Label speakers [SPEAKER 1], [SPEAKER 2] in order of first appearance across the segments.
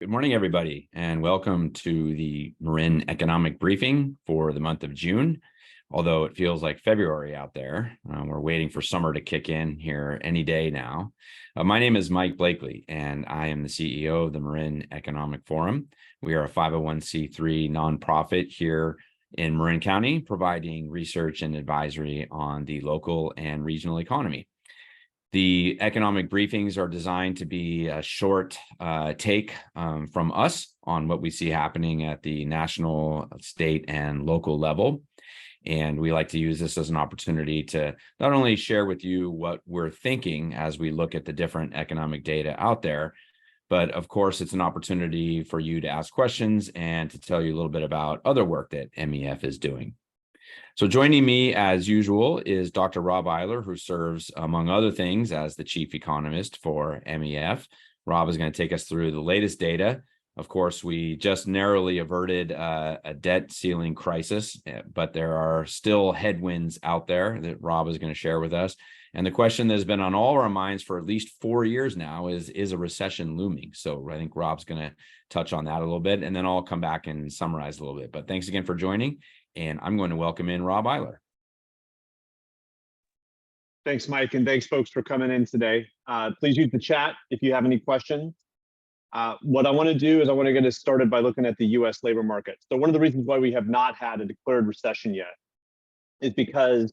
[SPEAKER 1] Good morning, everybody, and welcome to the Marin Economic Briefing for the month of June. Although it feels like February out there, we're waiting for summer to kick in here any day now. My name is Mike Blakely, and I am the CEO of the Marin Economic Forum. We are a 501c3 nonprofit here in Marin County, providing research and advisory on the local and regional economy. The economic briefings are designed to be a short take from us on what we see happening at the national, state, and local level. And we like to use this as an opportunity to not only share with you what we're thinking as we look at the different economic data out there, but of course, it's an opportunity for you to ask questions and to tell you a little bit about other work that MEF is doing. So joining me as usual is Dr. Rob Eiler, who serves, among other things, as the chief economist for MEF. Rob is going to take us through the latest data. Of course, we just narrowly averted a debt ceiling crisis, but there are still headwinds out there that Rob is going to share with us. And the question that has been on all our minds for at least 4 years now is a recession looming? So I think Rob's going to touch on that a little bit, and then I'll come back and summarize a little bit. But thanks again for joining. And I'm going to welcome in Rob Eiler.
[SPEAKER 2] Thanks, Mike, and thanks, folks, for coming in today. Please use the chat if you have any questions. What I want to do is I want to get us started by looking at the U.S. labor market. So one of the reasons why we have not had a declared recession yet is because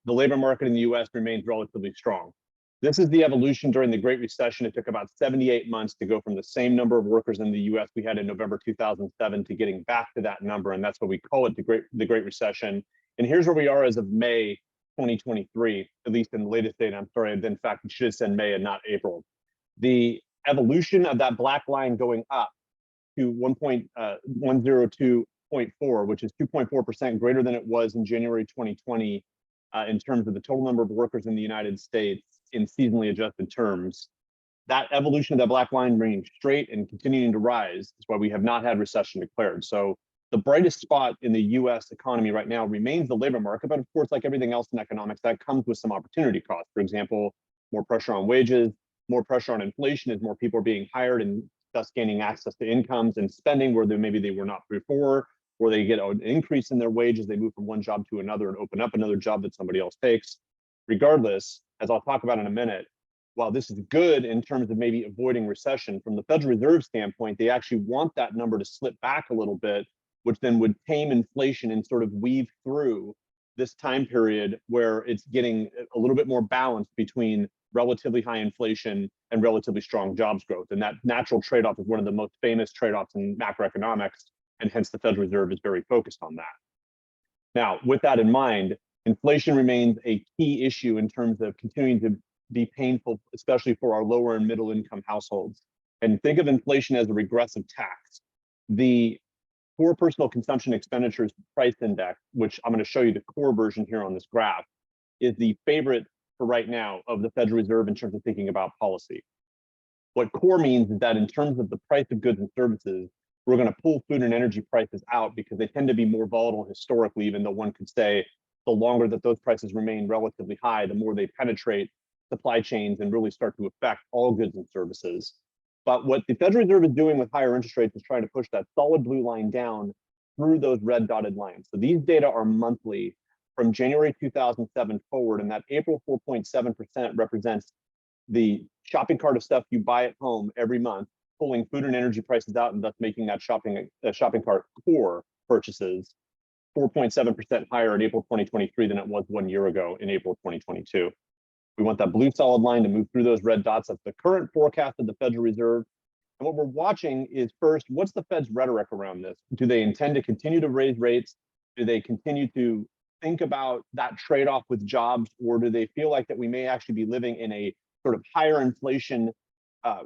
[SPEAKER 2] the labor market in the U.S. remains relatively strong. This is the evolution during the Great Recession. It took about 78 months to go from the same number of workers in the U.S. we had in November 2007 to getting back to that number, and that's what we call it, the Great Recession. And here's where we are as of May 2023, at least in the latest data. I'm sorry, in fact, it should have said May and not April. The evolution of that black line going up to 102.4, which is 2.4% greater than it was in January 2020 in terms of the total number of workers in the United States in seasonally adjusted terms. That evolution of that black line remaining straight and continuing to rise is why we have not had recession declared. So the brightest spot in the US economy right now remains the labor market, but of course, like everything else in economics, that comes with some opportunity costs. For example, more pressure on wages, more pressure on inflation as more people are being hired and thus gaining access to incomes and spending where maybe they were not before, or they get an increase in their wages, they move from one job to another and open up another job that somebody else takes. Regardless, as I'll talk about in a minute, while this is good in terms of maybe avoiding recession, from the Federal Reserve standpoint, they actually want that number to slip back a little bit, which then would tame inflation and sort of weave through this time period where it's getting a little bit more balanced between relatively high inflation and relatively strong jobs growth. And that natural trade-off is one of the most famous trade-offs in macroeconomics, and hence the Federal Reserve is very focused on that. Now, with that in mind, inflation remains a key issue in terms of continuing to be painful, especially for our lower and middle income households. And think of inflation as a regressive tax. The core personal consumption expenditures price index, which I'm going to show you the core version here on this graph, is the favorite for right now of the Federal Reserve in terms of thinking about policy. What core means is that in terms of the price of goods and services, we're going to pull food and energy prices out because they tend to be more volatile historically, even though one could say the longer that those prices remain relatively high, the more they penetrate supply chains and really start to affect all goods and services. But what the Federal Reserve is doing with higher interest rates is trying to push that solid blue line down through those red dotted lines. So these data are monthly from January 2007 forward, and that April 4.7% represents the shopping cart of stuff you buy at home every month, pulling food and energy prices out and thus making that shopping cart core purchases 4.7% higher in April 2023 than it was 1 year ago in April 2022. We want that blue solid line to move through those red dots. That's the current forecast of the Federal Reserve. And what we're watching is, first, what's the Fed's rhetoric around this? Do they intend to continue to raise rates? Do they continue to think about that trade-off with jobs? Or do they feel like that we may actually be living in a sort of higher inflation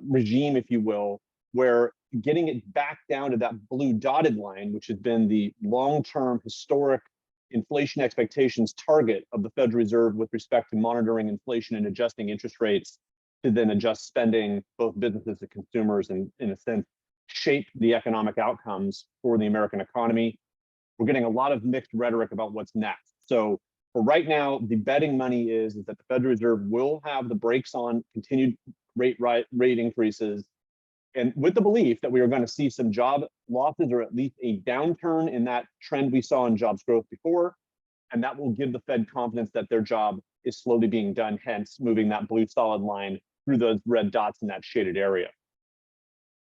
[SPEAKER 2] regime, if you will, where getting it back down to that blue dotted line, which has been the long-term historic inflation expectations target of the Federal Reserve with respect to monitoring inflation and adjusting interest rates to then adjust spending, both businesses and consumers, and in a sense, shape the economic outcomes for the American economy. We're getting a lot of mixed rhetoric about what's next. So for right now, the betting money is that the Federal Reserve will have the brakes on continued rate increases and with the belief that we are going to see some job losses or at least a downturn in that trend we saw in jobs growth before. And that will give the Fed confidence that their job is slowly being done, hence moving that blue solid line through those red dots in that shaded area.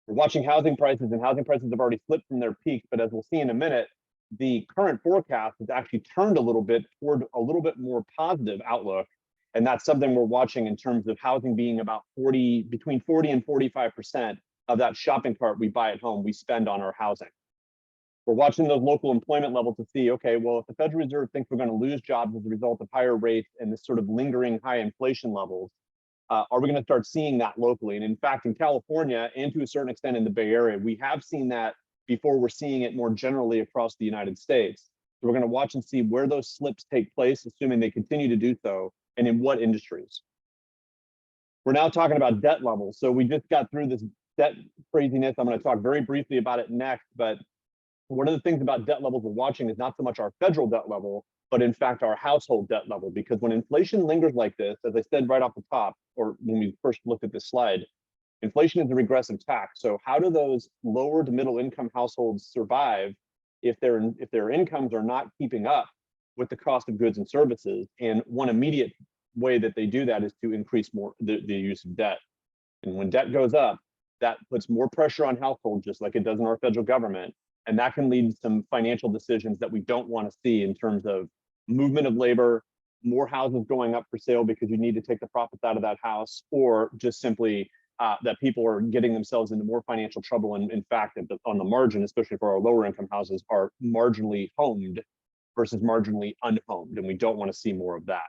[SPEAKER 2] We're watching housing prices, and housing prices have already slipped from their peaks, but as we'll see in a minute, the current forecast has actually turned a little bit toward a little bit more positive outlook. And that's something we're watching in terms of housing being about between 40 and 45% of that shopping cart we buy at home, we spend on our housing. We're watching those local employment levels to see, okay, well, if the Federal Reserve thinks we're going to lose jobs as a result of higher rates and this sort of lingering high inflation levels, are we going to start seeing that locally? And in fact, in California and to a certain extent in the Bay Area, we have seen that before we're seeing it more generally across the United States. So we're going to watch and see where those slips take place, assuming they continue to do so, and in what industries. We're now talking about debt levels. So we just got through this debt craziness. I'm going to talk very briefly about it next, but one of the things about debt levels we're watching is not so much our federal debt level, but in fact our household debt level. Because when inflation lingers like this, as I said right off the top, or when we first looked at this slide, inflation is a regressive tax. So how do those lower to middle income households survive if their incomes are not keeping up with the cost of goods and services? And one immediate way that they do that is to increase the use of debt. And when debt goes up, that puts more pressure on households, just like it does in our federal government. And that can lead to some financial decisions that we don't want to see in terms of movement of labor, more houses going up for sale because you need to take the profits out of that house, or just simply that people are getting themselves into more financial trouble. And in fact, on the margin, especially for our lower income houses, are marginally homed versus marginally unhomed. And we don't want to see more of that.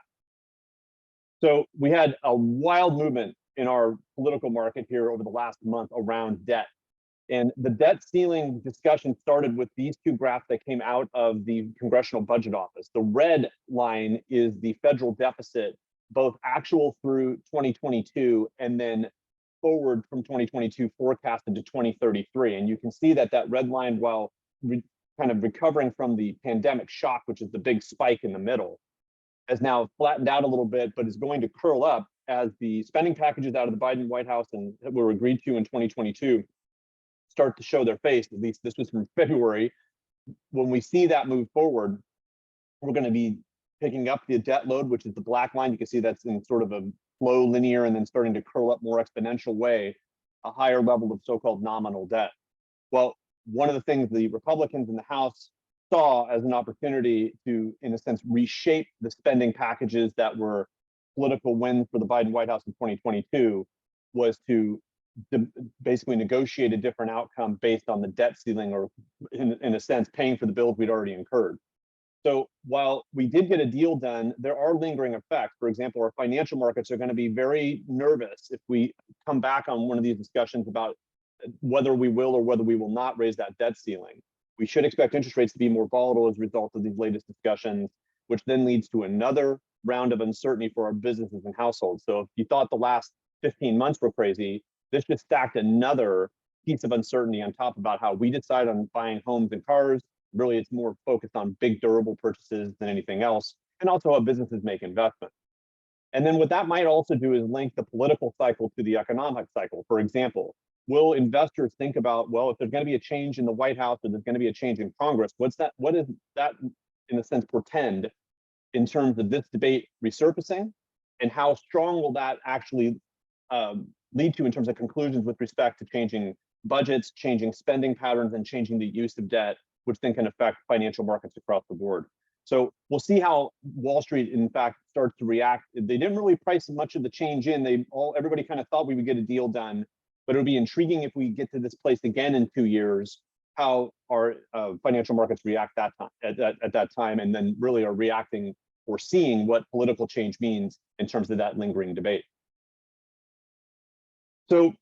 [SPEAKER 2] So we had a wild movement in our political market here over the last month around debt. And the debt ceiling discussion started with these two graphs that came out of the Congressional Budget Office. The red line is the federal deficit, both actual through 2022 and then forward from 2022 forecasted to 2033. And you can see that that red line, while kind of recovering from the pandemic shock, which is the big spike in the middle, has now flattened out a little bit, but is going to curl up as the spending packages out of the Biden White House and that were agreed to in 2022 start to show their face. At least this was from February. When we see that move forward, we're going to be picking up the debt load, which is the black line. You can see that's in sort of a slow linear and then starting to curl up more exponential way, a higher level of so-called nominal debt. Well, one of the things the Republicans in the House saw as an opportunity to, in a sense, reshape the spending packages that were political wins for the Biden White House in 2022 was to basically negotiate a different outcome based on the debt ceiling, or in a sense, paying for the bills we'd already incurred. So while we did get a deal done, there are lingering effects. For example, our financial markets are going to be very nervous if we come back on one of these discussions about whether we will or whether we will not raise that debt ceiling. We should expect interest rates to be more volatile as a result of these latest discussions, which then leads to another round of uncertainty for our businesses and households. So if you thought the last 15 months were crazy, this just stacked another piece of uncertainty on top about how we decide on buying homes and cars. Really, it's more focused on big durable purchases than anything else, and also how businesses make investments. And then what that might also do is link the political cycle to the economic cycle. For example, will investors think about, well, if there's going to be a change in the White House or there's going to be a change in Congress, what does that, in a sense, portend in terms of this debate resurfacing, and how strong will that actually lead to in terms of conclusions with respect to changing budgets, changing spending patterns, and changing the use of debt, which then can affect financial markets across the board. So we'll see how Wall Street, in fact, starts to react. They didn't really price much of the change in. Everybody kind of thought we would get a deal done, but it would be intriguing if we get to this place again in 2 years, how our financial markets react at that time, and then really are reacting or seeing what political change means in terms of that lingering debate. So,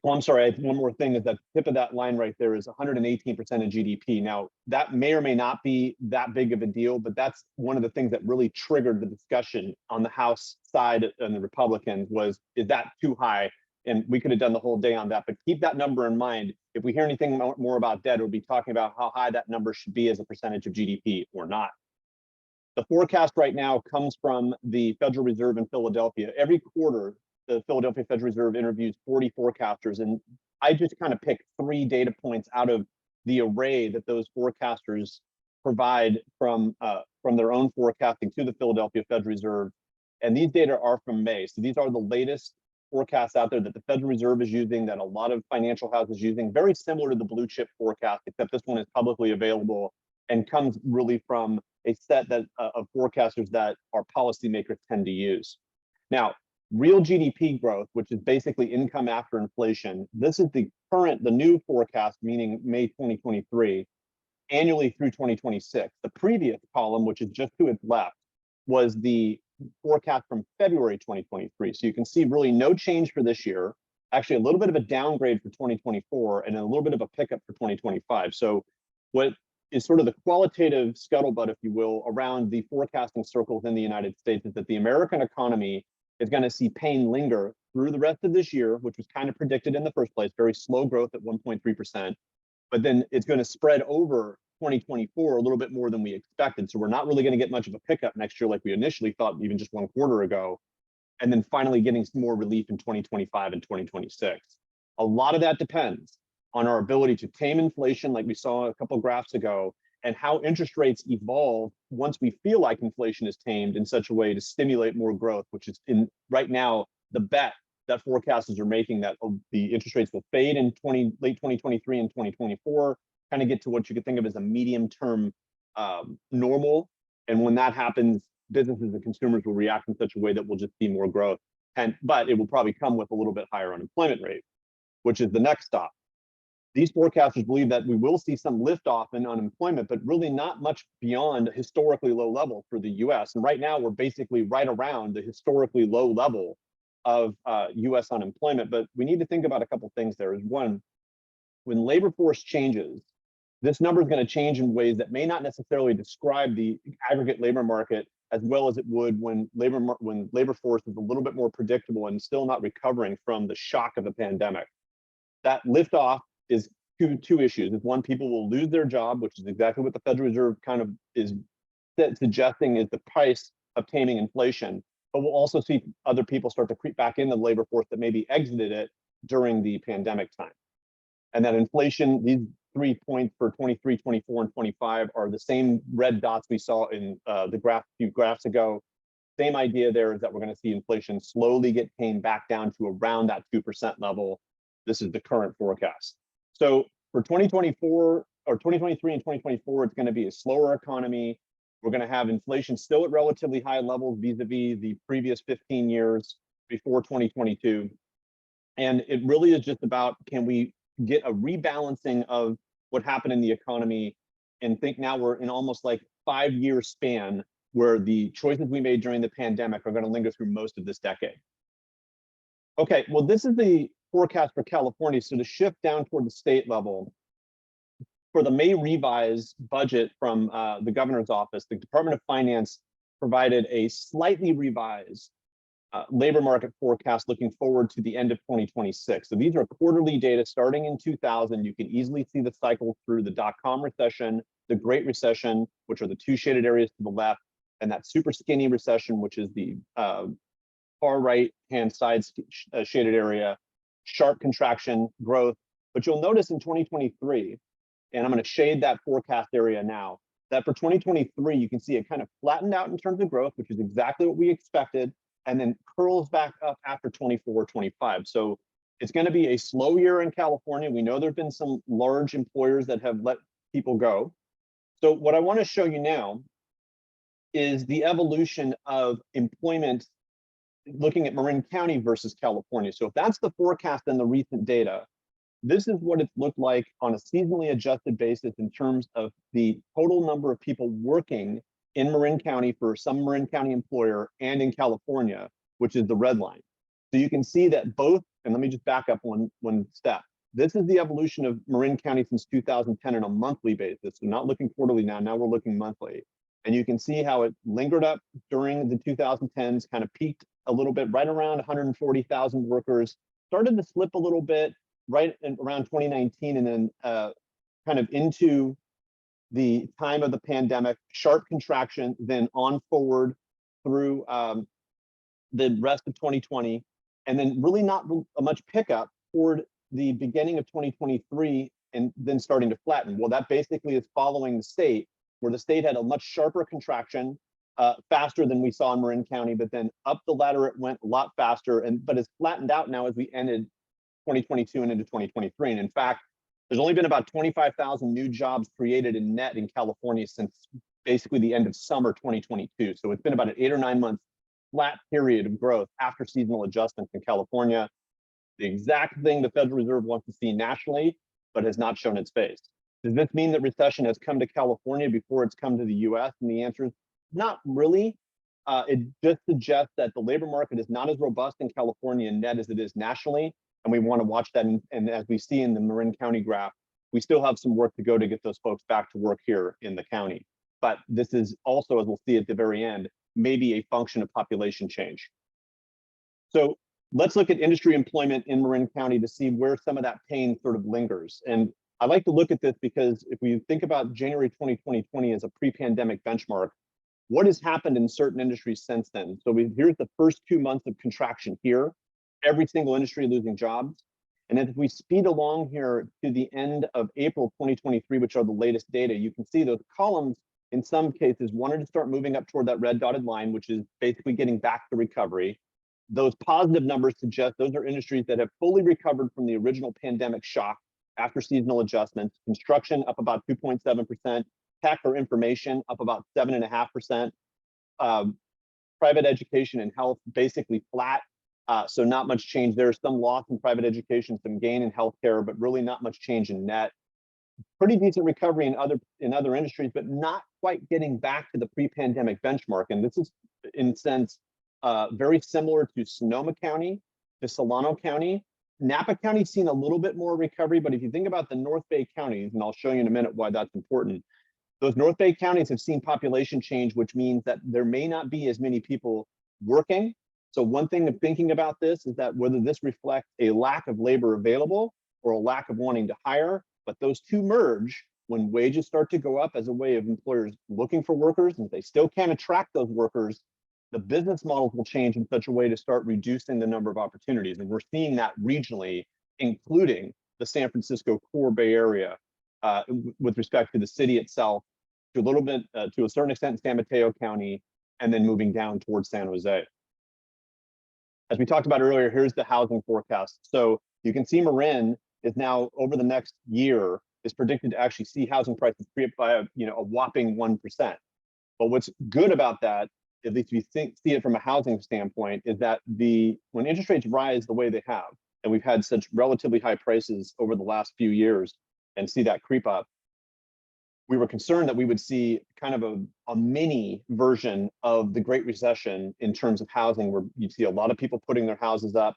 [SPEAKER 2] I'm sorry, one more thing is that the tip of that line right there is 118% of GDP. Now, that may or may not be that big of a deal, but that's one of the things that really triggered the discussion on the House side and the Republicans was, is that too high? And we could have done the whole day on that, but keep that number in mind. If we hear anything more about debt, we'll be talking about how high that number should be as a percentage of GDP or not. The forecast right now comes from the Federal Reserve in Philadelphia. Every quarter, the Philadelphia Federal Reserve interviews 40 forecasters, and I just kind of picked 3 data points out of the array that those forecasters provide from their own forecasting to the Philadelphia Federal Reserve. And these data are from May. So these are the latest forecasts out there that the Federal Reserve is using, that a lot of financial houses using, very similar to the blue chip forecast, except this one is publicly available and comes really from a set of forecasters that our policymakers tend to use. Now, real GDP growth, which is basically income after inflation, this is the new forecast, meaning May 2023, annually through 2026. The previous column, which is just to its left, was the forecast from February 2023. So you can see really no change for this year, actually a little bit of a downgrade for 2024, and a little bit of a pickup for 2025. So what is sort of the qualitative scuttlebutt, if you will, around the forecasting circles in the United States is that the American economy is going to see pain linger through the rest of this year, which was kind of predicted in the first place, very slow growth at 1.3%. But then it's going to spread over 2024 a little bit more than we expected. So we're not really going to get much of a pickup next year like we initially thought even just 1 quarter ago. And then finally getting some more relief in 2025 and 2026. A lot of that depends on our ability to tame inflation, like we saw a couple of graphs ago, and how interest rates evolve once we feel like inflation is tamed in such a way to stimulate more growth, which is right now the bet that forecasters are making, that the interest rates will fade in late 2023 and 2024, kind of get to what you could think of as a medium-term normal. And when that happens, businesses and consumers will react in such a way that we'll just see more growth. But it will probably come with a little bit higher unemployment rate, which is the next stop. These forecasters believe that we will see some liftoff in unemployment, but really not much beyond historically low level for the US. And right now, we're basically right around the historically low level of US unemployment. But we need to think about a couple of things there. Is one, when labor force changes, this number is going to change in ways that may not necessarily describe the aggregate labor market as well as it would when labor force is a little bit more predictable and still not recovering from the shock of the pandemic. That liftoff is two issues. One, people will lose their job, which is exactly what the Federal Reserve kind of is suggesting is the price of taming inflation. But we'll also see other people start to creep back into the labor force that maybe exited it during the pandemic time. And that inflation, these 3 points for 23, 24, and 25 are the same red dots we saw in the graph a few graphs ago. Same idea there is that we're going to see inflation slowly get tamed back down to around that 2% level. This is the current forecast. So for 2024 or 2023 and 2024, it's going to be a slower economy. We're going to have inflation still at relatively high levels vis-a-vis the previous 15 years before 2022. And it really is just about, can we get a rebalancing of what happened in the economy and think now we're in almost like 5-year span where the choices we made during the pandemic are going to linger through most of this decade. Okay, well, this is the forecast for California. So to shift down toward the state level, for the May revised budget from the governor's office, the Department of Finance provided a slightly revised labor market forecast looking forward to the end of 2026. So these are quarterly data starting in 2000. You can easily see the cycle through the dot-com recession, the Great Recession, which are the 2 shaded areas to the left, and that super skinny recession, which is the far right-hand side shaded area, sharp contraction growth. But you'll notice in 2023, and I'm going to shade that forecast area now, that for 2023, you can see it kind of flattened out in terms of growth, which is exactly what we expected, and then curls back up after 24, 25. So it's going to be a slow year in California. We know there've been some large employers that have let people go. So what I want to show you now is the evolution of employment looking at Marin County versus California. So if that's the forecast and the recent data, this is what it's looked like on a seasonally adjusted basis in terms of the total number of people working in Marin County for some Marin County employer and in California, which is the red line. So you can see that both, and let me just back up one step. This is the evolution of Marin County since 2010 on a monthly basis. We're not looking quarterly now we're looking monthly. And you can see how it lingered up during the 2010s, kind of peaked a little bit right around 140,000 workers, started to slip a little bit right around 2019, and then kind of into the time of the pandemic, sharp contraction, then on forward through the rest of 2020. and then really not a much pickup toward the beginning of 2023 and then starting to flatten. Well, that basically is following the state, where the state had a much sharper contraction, faster than we saw in Marin County, but then up the ladder it went a lot faster, but it's flattened out now as we ended 2022 and into 2023. And in fact, there's only been about 25,000 new jobs created in net in California since basically the end of summer 2022. So it's been about an 8 or 9 month flat period of growth after seasonal adjustments in California. The exact thing the Federal Reserve wants to see nationally, but has not shown its face. Does this mean that recession has come to California before it's come to the US? And the answer is not really. It just suggests that the labor market is not as robust in California and net as it is nationally. And we want to watch that. And as we see in the Marin County graph, we still have some work to go to get those folks back to work here in the county. But this is also, as we'll see at the very end, maybe a function of population change. So let's look at industry employment in Marin County to see where some of that pain sort of lingers. And I like to look at this because if we think about January 2020 as a pre-pandemic benchmark, what has happened in certain industries since then? So here's the first 2 months of contraction here, every single industry losing jobs. And if we speed along here to the end of April 2023, which are the latest data, you can see those columns in some cases wanted to start moving up toward that red dotted line, which is basically getting back to recovery. Those positive numbers suggest those are industries that have fully recovered from the original pandemic shock after seasonal adjustments. Construction up about 2.7%, tech or information up about 7.5%, private education and health basically flat. So not much change there. Some loss in private education, some gain in healthcare, but really not much change in net. Pretty decent recovery in other industries, but not quite getting back to the pre-pandemic benchmark. And this is, in a sense, very similar to Sonoma County, to Solano County. Napa County's seen a little bit more recovery, but if you think about the North Bay counties, and I'll show you in a minute why that's important, those North Bay counties have seen population change, which means that there may not be as many people working. So one thing of thinking about this is that whether this reflects a lack of labor available or a lack of wanting to hire, but those two merge when wages start to go up as a way of employers looking for workers, and if they still can't attract those workers, the business models will change in such a way to start reducing the number of opportunities. And we're seeing that regionally, including the San Francisco core Bay Area, with respect to the city itself, to a little bit, to a certain extent, in San Mateo County, and then moving down towards San Jose. As we talked about earlier, here's the housing forecast. So you can see Marin is now, over the next year, is predicted to actually see housing prices creep by a whopping 1%. But what's good about that, at least we see it from a housing standpoint, is that when interest rates rise the way they have, and we've had such relatively high prices over the last few years and see that creep up, we were concerned that we would see kind of a mini version of the Great Recession in terms of housing, where you'd see a lot of people putting their houses up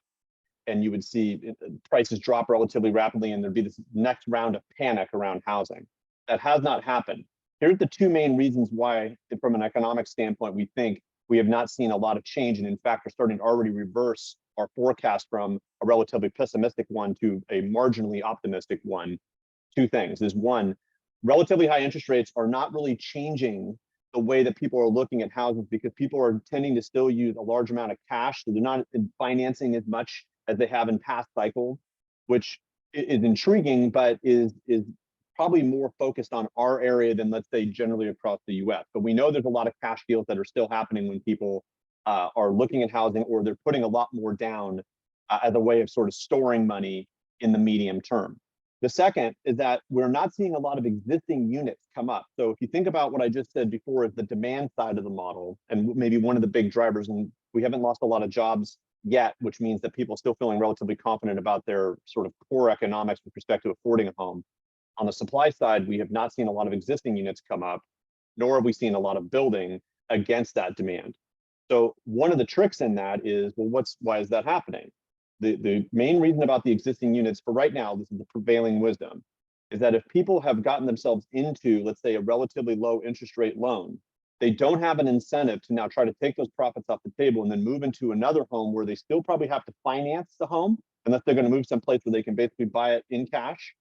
[SPEAKER 2] and you would see prices drop relatively rapidly, and there'd be this next round of panic around housing. That has not happened. Here's the two main reasons why, from an economic standpoint, we think we have not seen a lot of change, and in fact, are starting to already reverse our forecast from a relatively pessimistic one to a marginally optimistic one. Two things is, one, relatively high interest rates are not really changing the way that people are looking at houses, because people are tending to still use a large amount of cash. So they're not financing as much as they have in past cycles, which is intriguing, but is probably more focused on our area than, let's say, generally across the US. But we know there's a lot of cash deals that are still happening when people are looking at housing, or they're putting a lot more down as a way of sort of storing money in the medium term. The second is that we're not seeing a lot of existing units come up. So if you think about what I just said before, is the demand side of the model, and maybe one of the big drivers, and we haven't lost a lot of jobs yet, which means that people are still feeling relatively confident about their sort of core economics with respect to affording a home. On the supply side, we have not seen a lot of existing units come up, nor have we seen a lot of building against that demand. So one of the tricks in that is, well, why is that happening? The main reason about the existing units for right now, this is the prevailing wisdom, is that if people have gotten themselves into, let's say, a relatively low interest rate loan, they don't have an incentive to now try to take those profits off the table and then move into another home where they still probably have to finance the home, unless they're going to move someplace where they can basically buy it in cash.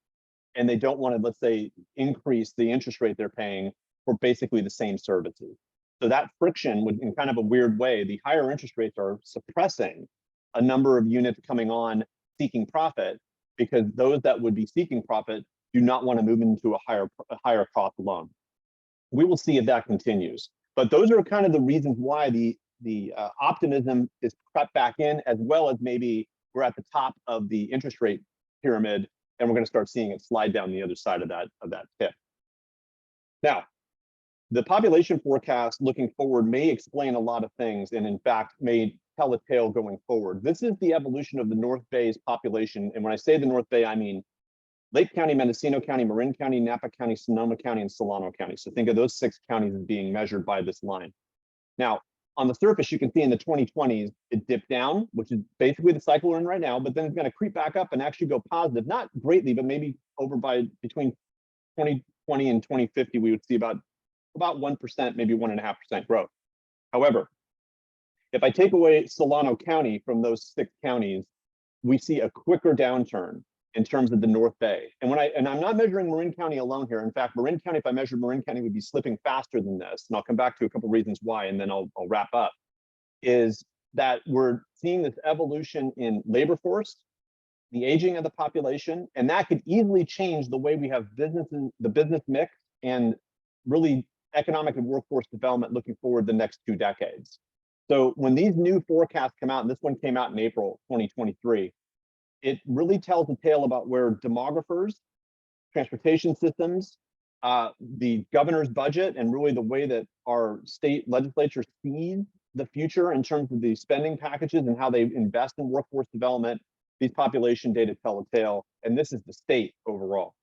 [SPEAKER 2] And they don't want to, let's say, increase the interest rate they're paying for basically the same services. So that friction would, in kind of a weird way, the higher interest rates are suppressing a number of units coming on seeking profit, because those that would be seeking profit do not want to move into a higher cost loan. We will see if that continues. But those are kind of the reasons why the optimism is cut back in, as well as maybe we're at the top of the interest rate pyramid, and we're going to start seeing it slide down the other side of that tip. Now, the population forecast looking forward may explain a lot of things, and in fact may tell a tale going forward. This is the evolution of the North Bay's population, and when I say the North Bay, I mean Lake County, Mendocino County, Marin County, Napa County, Sonoma County, and Solano County. So think of those 6 counties as being measured by this line. Now, on the surface, you can see in the 2020s, it dipped down, which is basically the cycle we're in right now, but then it's going to creep back up and actually go positive, not greatly, but maybe over by between 2020 and 2050, we would see about 1%, maybe 1.5% growth. However, if I take away Solano County from those 6 counties, we see a quicker downturn in terms of the North Bay. And I'm not measuring Marin County alone here. In fact, Marin County, if I measured Marin County, would be slipping faster than this. And I'll come back to a couple of reasons why, and then I'll wrap up. Is that we're seeing this evolution in labor force, the aging of the population, and that could easily change the way we have businesses, the business mix, and really economic and workforce development looking forward the next 2 decades. So when these new forecasts come out, and this one came out in April 2023, it really tells a tale about where demographers, transportation systems, the governor's budget, and really the way that our state legislature sees the future in terms of the spending packages and how they invest in workforce development. These population data tell a tale, and this is the state overall.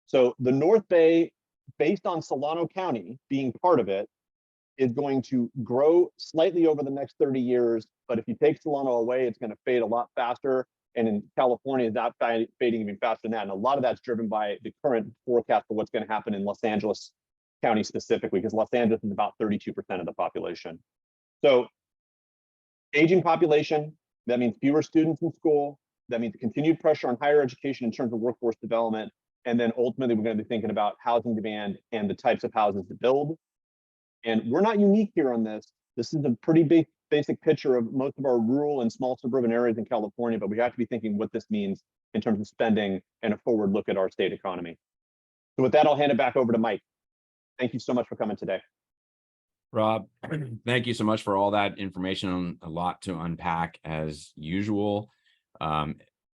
[SPEAKER 2] So the North Bay, based on Solano County being part of it, is going to grow slightly over the next 30 years. But if you take Solano away, it's going to fade a lot faster. And in California, that's fading even faster than that. And a lot of that's driven by the current forecast for what's going to happen in Los Angeles County specifically, because Los Angeles is about 32% of the population. So aging population, that means fewer students in school. That means continued pressure on higher education in terms of workforce development. And then ultimately, we're going to be thinking about housing demand and the types of houses to build. And we're not unique here on this. This is a pretty big basic picture of most of our rural and small suburban areas in California, but we have to be thinking what this means in terms of spending and a forward look at our state economy. So with that, I'll hand it back over to Mike. Thank you so much for coming today.
[SPEAKER 1] Rob, thank you so much for all that information. A lot to unpack as usual.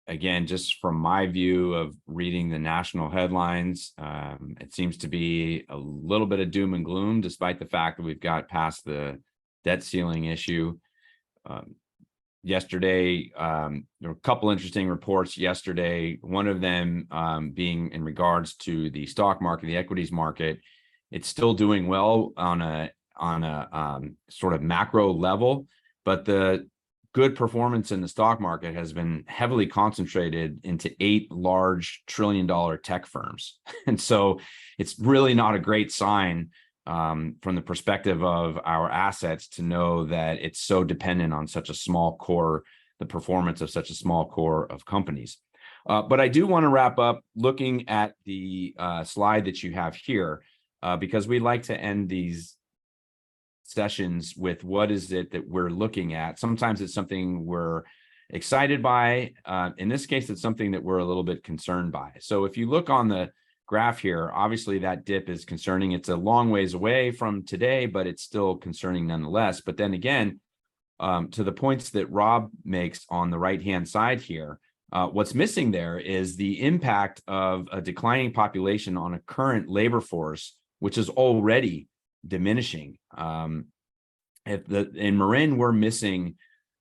[SPEAKER 1] Again, just from my view of reading the national headlines, it seems to be a little bit of doom and gloom, despite the fact that we've got past the debt ceiling issue. Yesterday, there were a couple interesting reports yesterday. One of them being in regards to the stock market, the equities market. It's still doing well on a sort of macro level, but the good performance in the stock market has been heavily concentrated into 8 large trillion-dollar tech firms. And so it's really not a great sign from the perspective of our assets to know that it's so dependent on such a small core, the performance of such a small core of companies. But I do want to wrap up looking at the slide that you have here, because we like to end these sessions with what is it that we're looking at. Sometimes it's something we're excited by. In this case, it's something that we're a little bit concerned by. So if you look on the graph here, obviously that dip is concerning. It's a long ways away from today, but it's still concerning nonetheless. But then again, to the points that Rob makes on the right-hand side here, what's missing there is the impact of a declining population on a current labor force, which is already diminishing. In Marin, we're missing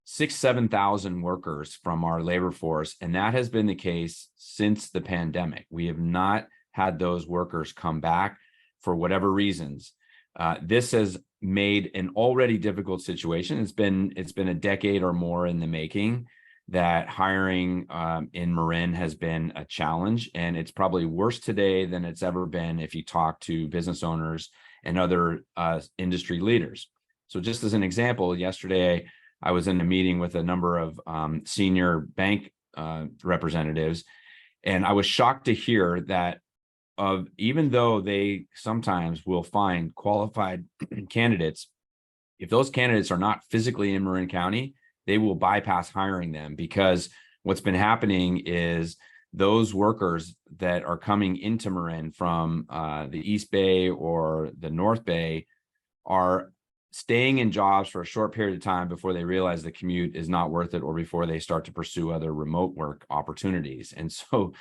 [SPEAKER 1] 7,000 workers from our labor force, and that has been the case since the pandemic. We have not had those workers come back for whatever reasons. This has made an already difficult situation. It's been a decade or more in the making that hiring in Marin has been a challenge, and it's probably worse today than it's ever been if you talk to business owners and other industry leaders. So just as an example, yesterday I was in a meeting with a number of senior bank representatives, and I was shocked to hear that even though they sometimes will find qualified candidates, if those candidates are not physically in Marin County, they will bypass hiring them, because what's been happening is those workers that are coming into Marin from the East Bay or the North Bay are staying in jobs for a short period of time before they realize the commute is not worth it, or before they start to pursue other remote work opportunities. And so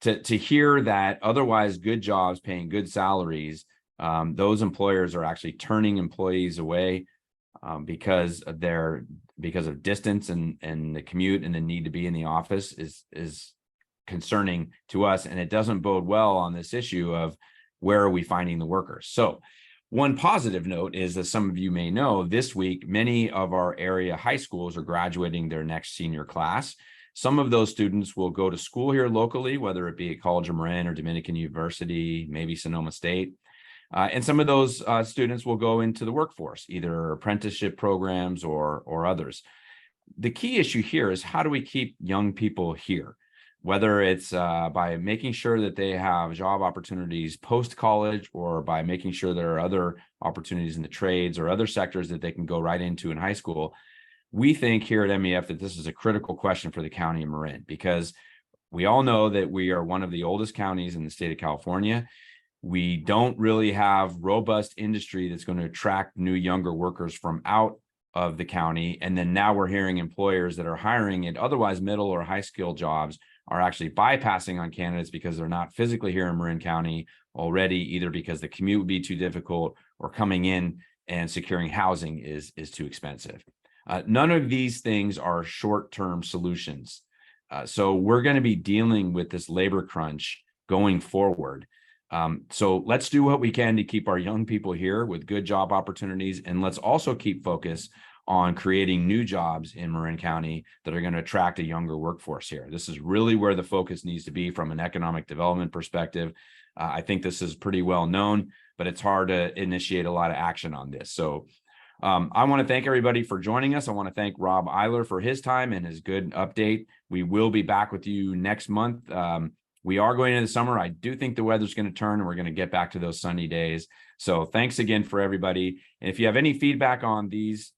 [SPEAKER 1] to hear that otherwise good jobs paying good salaries, those employers are actually turning employees away because of distance and the commute and the need to be in the office is concerning to us. And it doesn't bode well on this issue of where are we finding the workers. So one positive note is, as some of you may know, this week, many of our area high schools are graduating their next senior class. Some of those students will go to school here locally, whether it be at College of Marin or Dominican University, maybe Sonoma State. And some of those students will go into the workforce, either apprenticeship programs or others. The key issue here is, how do we keep young people here? Whether it's by making sure that they have job opportunities post-college, or by making sure there are other opportunities in the trades or other sectors that they can go right into in high school. We think here at MEF that this is a critical question for the county of Marin, because we all know that we are one of the oldest counties in the state of California. We don't really have robust industry that's going to attract new younger workers from out of the county. And then now we're hearing employers that are hiring at otherwise middle or high skill jobs are actually bypassing on candidates because they're not physically here in Marin County already, either because the commute would be too difficult, or coming in and securing housing is too expensive. None of these things are short-term solutions. So we're going to be dealing with this labor crunch going forward. So let's do what we can to keep our young people here with good job opportunities. And let's also keep focus on creating new jobs in Marin County that are going to attract a younger workforce here. This is really where the focus needs to be from an economic development perspective. I think this is pretty well known, but it's hard to initiate a lot of action on this. So I want to thank everybody for joining us. I want to thank Rob Eiler for his time and his good update. We will be back with you next month. We are going into the summer. I do think the weather's going to turn and we're going to get back to those sunny days. So thanks again for everybody. And if you have any feedback on these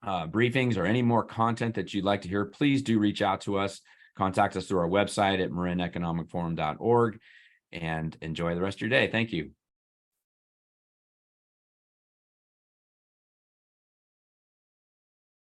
[SPEAKER 1] briefings or any more content that you'd like to hear, please do reach out to us. Contact us through our website at marineconomicforum.org, and enjoy the rest of your day. Thank you.